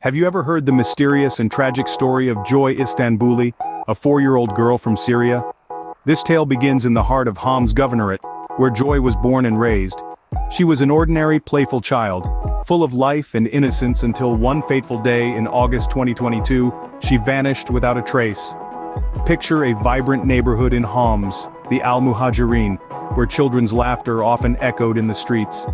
Have you ever heard the mysterious and tragic story of Joy Istanbouli, a 4-year-old girl from Syria? This tale begins in the heart of Homs Governorate, where Joy was born and raised. She was an ordinary, playful child, full of life and innocence until one fateful day in August 2022, she vanished without a trace. Picture a vibrant neighborhood in Homs, the Al-Muhajirin, where children's laughter often echoed in the streets.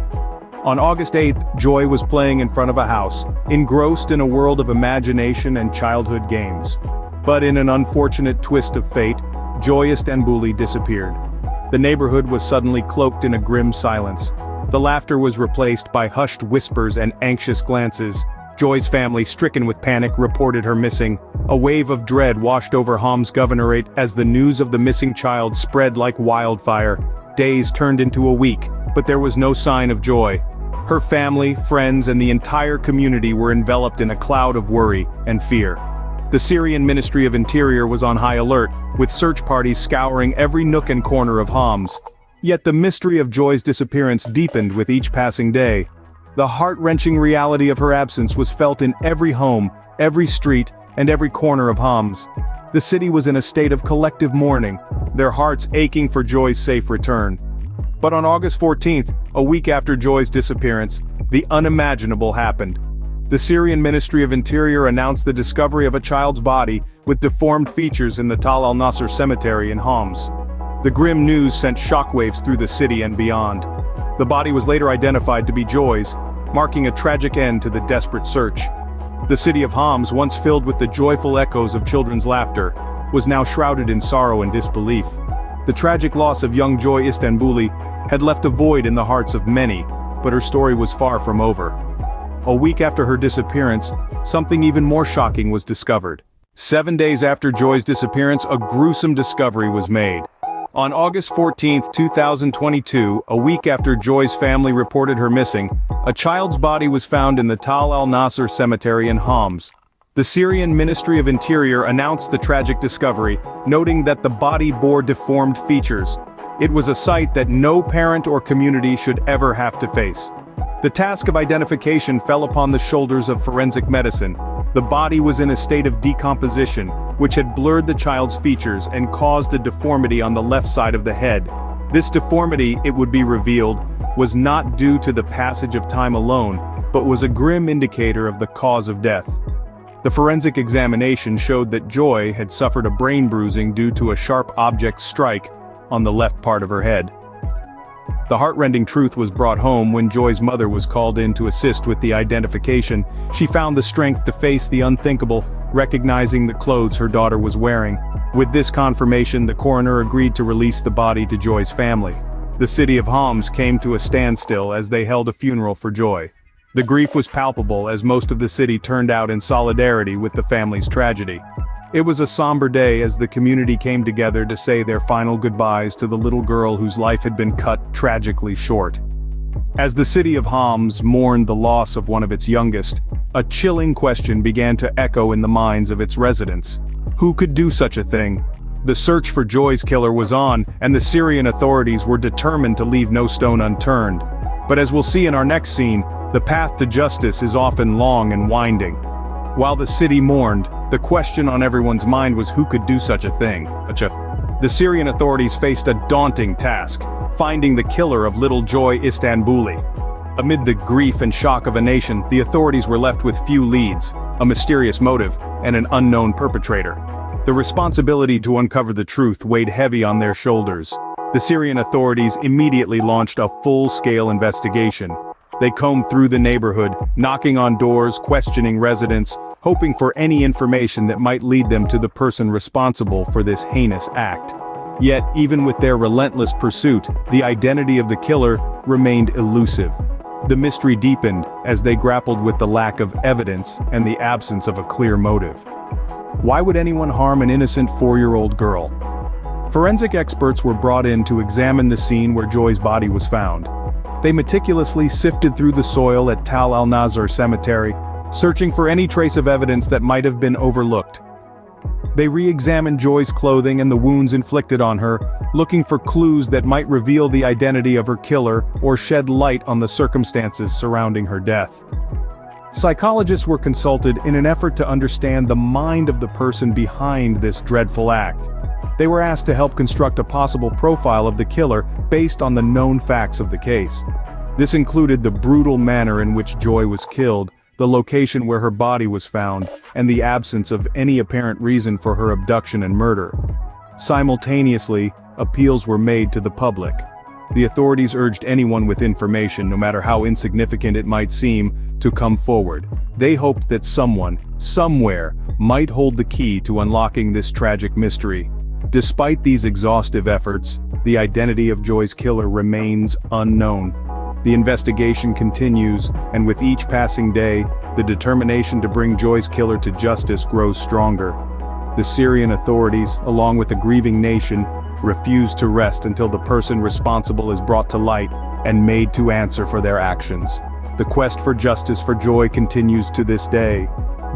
On August 8th, Joy was playing in front of a house, engrossed in a world of imagination and childhood games. But in an unfortunate twist of fate, Joy Istanbouli disappeared. The neighborhood was suddenly cloaked in a grim silence. The laughter was replaced by hushed whispers and anxious glances. Joy's family, stricken with panic, reported her missing. A wave of dread washed over Homs Governorate as the news of the missing child spread like wildfire. Days turned into a week, but there was no sign of Joy. Her family, friends, and the entire community were enveloped in a cloud of worry and fear. The Syrian Ministry of Interior was on high alert, with search parties scouring every nook and corner of Homs. Yet the mystery of Joy's disappearance deepened with each passing day. The heart-wrenching reality of her absence was felt in every home, every street, and every corner of Homs. The city was in a state of collective mourning, their hearts aching for Joy's safe return. But on August 14th, a week after Joy's disappearance, the unimaginable happened. The Syrian Ministry of Interior announced the discovery of a child's body with deformed features in the Tal al-Nasser cemetery in Homs. The grim news sent shockwaves through the city and beyond. The body was later identified to be Joy's, marking a tragic end to the desperate search. The city of Homs, once filled with the joyful echoes of children's laughter, was now shrouded in sorrow and disbelief. The tragic loss of young Joy Istanbouli had left a void in the hearts of many, but her story was far from over. A week after her disappearance, something even more shocking was discovered. 7 days after Joy's disappearance, a gruesome discovery was made. On August 14, 2022, a week after Joy's family reported her missing, a child's body was found in the Tal al-Nasser cemetery in Homs. The Syrian Ministry of Interior announced the tragic discovery, noting that the body bore deformed features. It was a sight that no parent or community should ever have to face. The task of identification fell upon the shoulders of forensic medicine. The body was in a state of decomposition, which had blurred the child's features and caused a deformity on the left side of the head. This deformity, it would be revealed, was not due to the passage of time alone, but was a grim indicator of the cause of death. The forensic examination showed that Joy had suffered a brain bruising due to a sharp object strike on the left part of her head. The heartrending truth was brought home when Joy's mother was called in to assist with the identification. She found the strength to face the unthinkable, recognizing the clothes her daughter was wearing. With this confirmation, the coroner agreed to release the body to Joy's family. The city of Homs came to a standstill as they held a funeral for Joy. The grief was palpable as most of the city turned out in solidarity with the family's tragedy. It was a somber day as the community came together to say their final goodbyes to the little girl whose life had been cut tragically short. As the city of Homs mourned the loss of one of its youngest, a chilling question began to echo in the minds of its residents. Who could do such a thing? The search for Joy's killer was on, and the Syrian authorities were determined to leave no stone unturned. But as we'll see in our next scene, the path to justice is often long and winding. While the city mourned, the question on everyone's mind was who could do such a thing. The Syrian authorities faced a daunting task, finding the killer of little Joy Istanbouli. Amid the grief and shock of a nation, the authorities were left with few leads, a mysterious motive, and an unknown perpetrator. The responsibility to uncover the truth weighed heavy on their shoulders. The Syrian authorities immediately launched a full-scale investigation. They combed through the neighborhood, knocking on doors, questioning residents, hoping for any information that might lead them to the person responsible for this heinous act. Yet, even with their relentless pursuit, the identity of the killer remained elusive. The mystery deepened as they grappled with the lack of evidence and the absence of a clear motive. Why would anyone harm an innocent 4-year-old girl? Forensic experts were brought in to examine the scene where Joy's body was found. They meticulously sifted through the soil at Tal al-Nasser cemetery, searching for any trace of evidence that might have been overlooked. They re-examined Joy's clothing and the wounds inflicted on her, looking for clues that might reveal the identity of her killer or shed light on the circumstances surrounding her death. Psychologists were consulted in an effort to understand the mind of the person behind this dreadful act. They were asked to help construct a possible profile of the killer based on the known facts of the case. This included the brutal manner in which Joy was killed, the location where her body was found, and the absence of any apparent reason for her abduction and murder. Simultaneously, appeals were made to the public. The authorities urged anyone with information, no matter how insignificant it might seem, to come forward. They hoped that someone, somewhere, might hold the key to unlocking this tragic mystery. Despite these exhaustive efforts, the identity of Joy's killer remains unknown. The investigation continues, and with each passing day, the determination to bring Joy's killer to justice grows stronger. The Syrian authorities, along with a grieving nation, refuse to rest until the person responsible is brought to light and made to answer for their actions. The quest for justice for Joy continues to this day.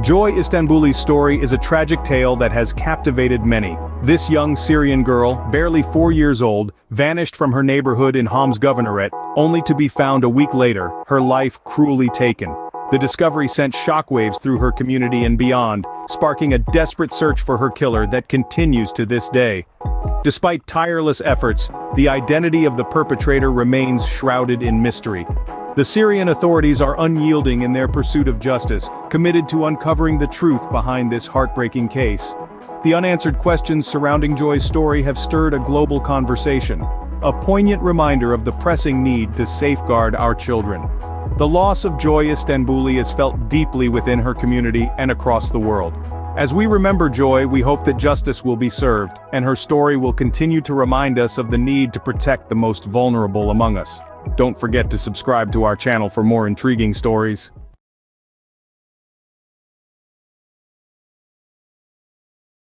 Joy Istanbuli's story is a tragic tale that has captivated many. This young Syrian girl, barely 4 years old, vanished from her neighborhood in Homs Governorate, only to be found a week later, her life cruelly taken. The discovery sent shockwaves through her community and beyond, sparking a desperate search for her killer that continues to this day. Despite tireless efforts, the identity of the perpetrator remains shrouded in mystery. The Syrian authorities are unyielding in their pursuit of justice, committed to uncovering the truth behind this heartbreaking case. The unanswered questions surrounding Joy's story have stirred a global conversation, a poignant reminder of the pressing need to safeguard our children. The loss of Joy Istanbuli is felt deeply within her community and across the world. As we remember Joy, we hope that justice will be served, and her story will continue to remind us of the need to protect the most vulnerable among us. Don't forget to subscribe to our channel for more intriguing stories.